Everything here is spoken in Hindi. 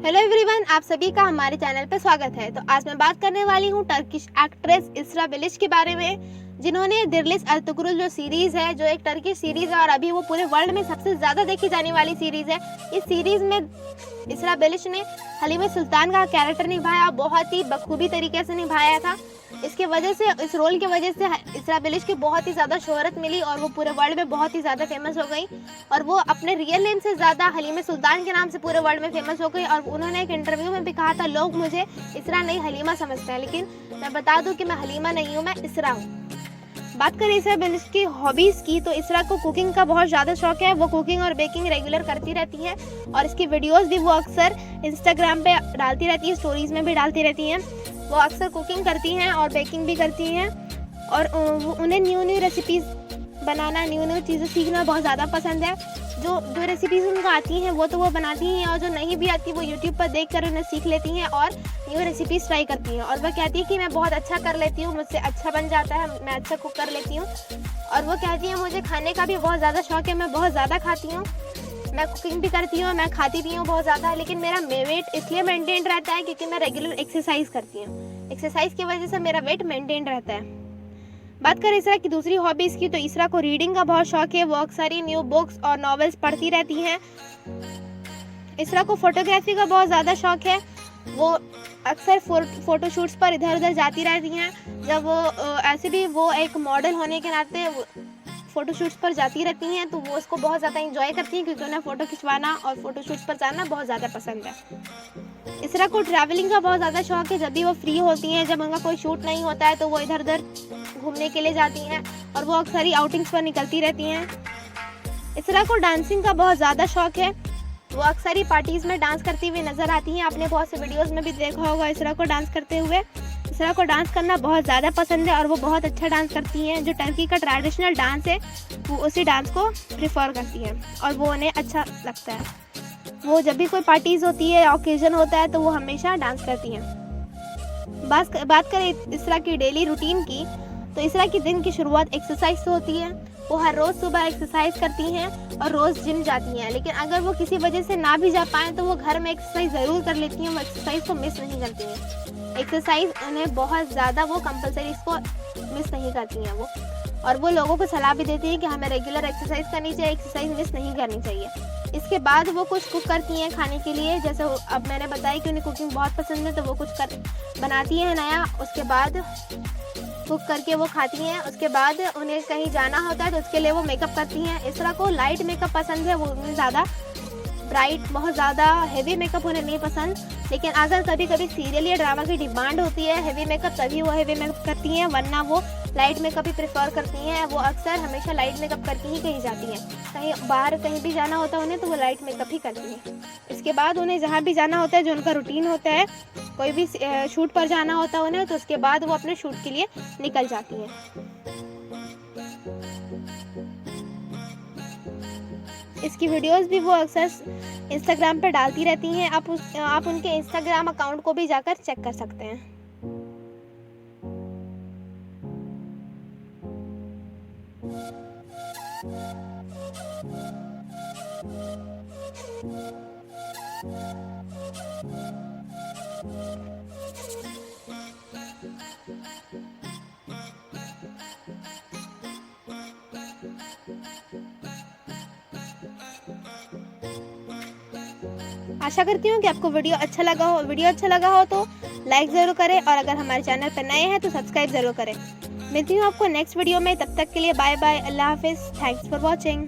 हेलो एवरीवन, आप सभी का हमारे चैनल पर स्वागत है। तो आज मैं बात करने वाली हूँ टर्किश एक्ट्रेस इसरा बिलिश के बारे में, जिन्होंने दिरलिस अर्तुगरुल जो सीरीज़ है, जो एक टर्किश सीरीज़ है और अभी वो पूरे वर्ल्ड में सबसे ज़्यादा देखी जाने वाली सीरीज़ है। इस सीरीज़ में इसरा बिलिश ने हलीमा सुल्तान का कैरेक्टर निभाया, बहुत ही बखूबी तरीके से निभाया था। इसके वजह से, इस रोल की वजह से इसरा बिलिश की बहुत ही ज़्यादा शोहरत मिली और वो पूरे वर्ल्ड में बहुत ही ज़्यादा फेमस हो गई। और वो अपने रियल नेम से ज़्यादा हलीमा सुल्तान के नाम से पूरे वर्ल्ड में फेमस हो गई। और उन्होंने एक इंटरव्यू में भी कहा था, लोग मुझे इसरा नहीं हलीमा समझते हैं, लेकिन मैं बता दूं कि मैं हलीमा नहीं हूँ, मैं इसरा हूँ। बात करें इसरा बिलिश की हॉबीज़ की, तो इसरा को कुकिंग का बहुत ज़्यादा शौक है। वो कुकिंग और बेकिंग रेगुलर करती रहती है और इसकी वीडियोस भी वो अक्सर इंस्टाग्राम पे डालती रहती है, स्टोरीज़ में भी डालती रहती हैं। वो अक्सर कुकिंग करती हैं और बेकिंग भी करती हैं और उन्हें न्यू रेसिपीज़ बनाना, न्यू चीज़ें सीखना बहुत ज़्यादा पसंद है। जो रेसिपीज़ उनको आती हैं वो तो वो बनाती हैं, और जो नहीं भी आती वो यूट्यूब पर देख कर उन्हें सीख लेती हैं और न्यू रेसिपीज़ ट्राई करती हैं। और वह कहती है कि मैं बहुत अच्छा कर लेती हूँ, मुझसे अच्छा बन जाता है, मैं अच्छा कुक कर लेती हूँ। और वो कहती है, मुझे खाने का भी बहुत ज़्यादा शौक है, मैं बहुत ज़्यादा खाती हूँ, मैं कुकिंग भी करती हूँ, मैं खाती भी हूँ बहुत ज़्यादा। लेकिन मेरा वेट इसलिए मेंटेन रहता है क्योंकि मैं रेगुलर एक्सरसाइज करती हूँ। एक्सरसाइज की वजह से मेरा वेट मेंटेन रहता है। बात करें इसरा की दूसरी हॉबीज़ की, तो इसरा को रीडिंग का बहुत शौक है। वो अक्सर ही न्यू बुक्स और नॉवेल्स पढ़ती रहती हैं। इसरा को फोटोग्राफी का बहुत ज़्यादा शौक है। वो अक्सर फ़ोटोशूट्स पर इधर उधर जाती रहती हैं। जब वो ऐसे भी वो एक मॉडल होने के नाते फ़ोटोशूट्स पर जाती रहती हैं, तो वो उसको बहुत ज़्यादा इंजॉय करती हैं क्योंकि उन्हें फ़ोटो खिंचवाना और फ़ोटोशूट्स पर जाना बहुत ज़्यादा पसंद है। इसरा को ट्रैवलिंग का बहुत ज़्यादा शौक है। जब भी वो फ्री होती हैं, जब उनका कोई शूट नहीं होता है, तो वो इधर उधर घूमने के लिए जाती हैं और वो अक्सर ही आउटिंग्स पर निकलती रहती हैं। इसरा को डांसिंग का बहुत ज़्यादा शौक है। वो अक्सर ही पार्टीज़ में डांस करती हुई नज़र आती हैं। आपने बहुत से वीडियोस में भी देखा होगा इसरा को डांस करते हुए। इसरा को डांस करना बहुत ज़्यादा पसंद है और वो बहुत अच्छा डांस करती हैं। जो टर्की का ट्रेडिशनल डांस है, वो उसी डांस को प्रेफर करती हैं और वो उन्हें अच्छा लगता है। वो जब भी कोई पार्टीज़ होती है, ओकेजन होता है, तो वो हमेशा डांस करती हैं। बात करें इसरा की डेली रूटीन की, तो इसरा की दिन की शुरुआत एक्सरसाइज से होती है। वो हर रोज़ सुबह एक्सरसाइज करती हैं और रोज़ जिम जाती हैं। लेकिन अगर वो किसी वजह से ना भी जा पाएँ तो वो घर में एक्सरसाइज ज़रूर कर लेती हैं। वो एक्सरसाइज को मिस नहीं करती हैं। एक्सरसाइज उन्हें बहुत ज़्यादा, वो कंपलसरी इसको मिस नहीं करती हैं वो। और वो लोगों को सलाह भी देती है कि हमें रेगुलर एक्सरसाइज करनी चाहिए, एक्सरसाइज मिस नहीं करनी चाहिए। इसके बाद वो कुछ कुक करती हैं खाने के लिए। जैसे अब मैंने बताया कि उन्हें कुकिंग बहुत पसंद है, तो वो कुछ बनाती हैं नया, उसके बाद कुक करके वो खाती हैं। उसके बाद उन्हें कहीं जाना होता है तो उसके लिए वो मेकअप करती हैं। इसरा को लाइट मेकअप पसंद है, वो उन्हें ज़्यादा ब्राइट, बहुत ज़्यादा हेवी मेकअप उन्हें नहीं पसंद। लेकिन अगर कभी कभी सीरियल या ड्रामा की डिमांड होती है हेवी मेकअप, तभी वो हेवी मेकअप करती हैं, वरना वो लाइट मेकअप ही प्रेफर करती हैं। वो अक्सर हमेशा लाइट मेकअप करके ही कहीं जाती हैं। कहीं बाहर कहीं भी जाना होता है उन्हें, तो वो लाइट मेकअप ही करती हैं। इसके बाद उन्हें जहाँ भी जाना होता है, जो उनका रूटीन होता है, कोई भी शूट पर जाना होता है उन्हें, तो उसके बाद वो अपने शूट के लिए निकल जाती हैं। इसकी वीडियोस भी वो अक्सर इंस्टाग्राम पर डालती रहती हैं। आप उनके इंस्टाग्राम अकाउंट को भी जाकर चेक कर सकते हैं। आशा करती हूँ कि आपको वीडियो अच्छा लगा हो तो लाइक ज़रूर करें, और अगर हमारे चैनल पर नए हैं तो सब्सक्राइब ज़रूर करें। मिलती हूँ आपको नेक्स्ट वीडियो में। तब तक के लिए बाय बाय, अल्लाह हाफिज़, थैंक्स फॉर वॉचिंग।